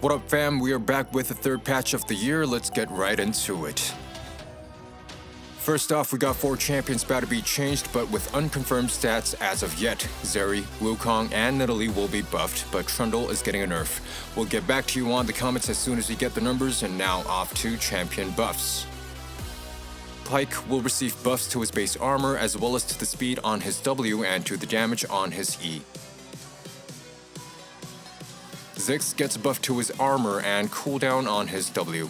What up fam, we are back with the third patch of the year, let's get right into it. First off, we got 4 champions about to be changed, but with unconfirmed stats as of yet. Zeri, Wukong, and Nidalee will be buffed, but Trundle is getting a nerf. We'll get back to you on the comments as soon as we get the numbers, and now off to champion buffs. Pyke will receive buffs to his base armor as well as to the speed on his W and to the damage on his E. Ziggs gets a buff to his armor and cooldown on his W.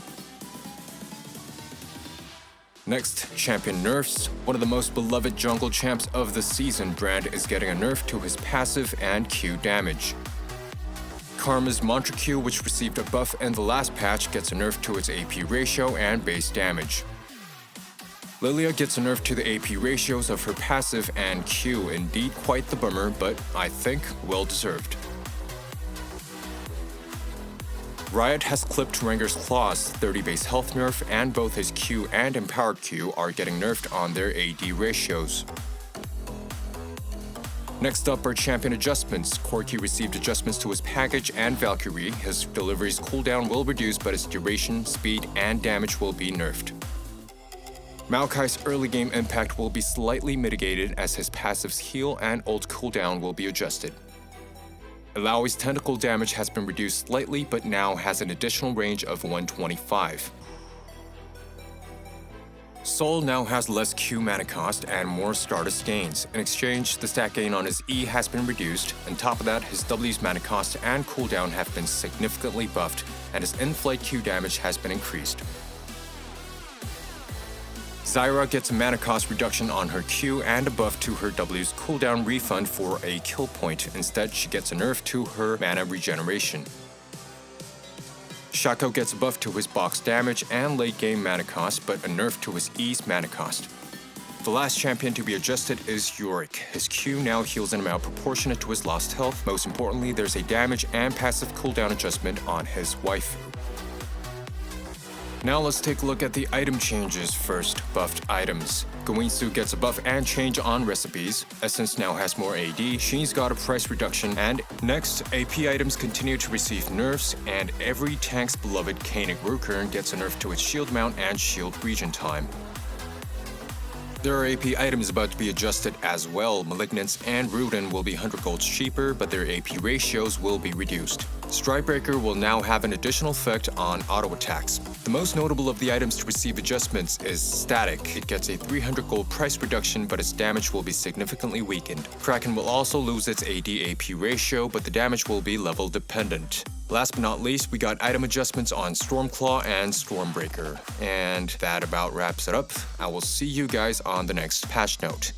Next, champion Nerfs. One of the most beloved jungle champs of the season, Brand is getting a nerf to his passive and Q damage. Karma's Mantra Q, which received a buff in the last patch, gets a nerf to its AP ratio and base damage. Lilia gets a nerf to the AP ratios of her passive and Q, indeed quite the bummer, but I think well deserved. Riot has clipped Rengar's Claw's 30 base health nerf, and both his Q and empowered Q are getting nerfed on their AD ratios. Next up are champion adjustments. Corki received adjustments to his package and Valkyrie. His delivery's cooldown will reduce, but his duration, speed, and damage will be nerfed. Maokai's early game impact will be slightly mitigated as his passive's heal and ult cooldown will be adjusted. Illaoi's tentacle damage has been reduced slightly, but now has an additional range of 125. Sol now has less Q mana cost and more Stardust gains. In exchange, the stat gain on his E has been reduced. On top of that, his W's mana cost and cooldown have been significantly buffed, and his in-flight Q damage has been increased. Zyra gets a mana cost reduction on her Q and a buff to her W's cooldown refund for a kill point. Instead, she gets a nerf to her mana regeneration. Shaco gets a buff to his box damage and late game mana cost, but a nerf to his E's mana cost. The last champion to be adjusted is Yorick. His Q now heals an amount proportionate to his lost health. Most importantly, there's a damage and passive cooldown adjustment on his waifu. Now let's take a look at the item changes first. Buffed items. Guinsu gets a buff and change on recipes. Essence now has more AD. Sheen's got a price reduction. And next, AP items continue to receive nerfs, and every tank's beloved Koenig Worker gets a nerf to its shield mount and shield regen time. There are AP items about to be adjusted as well. Malignance and Rudin will be 100 gold cheaper, but their AP ratios will be reduced. Strikebreaker will now have an additional effect on auto attacks. The most notable of the items to receive adjustments is Static. It gets a 300 gold price reduction, but its damage will be significantly weakened. Kraken will also lose its AD-AP ratio, but the damage will be level dependent. Last but not least, we got item adjustments on Stormclaw and Stormbreaker. And that about wraps it up. I will see you guys on the next patch note.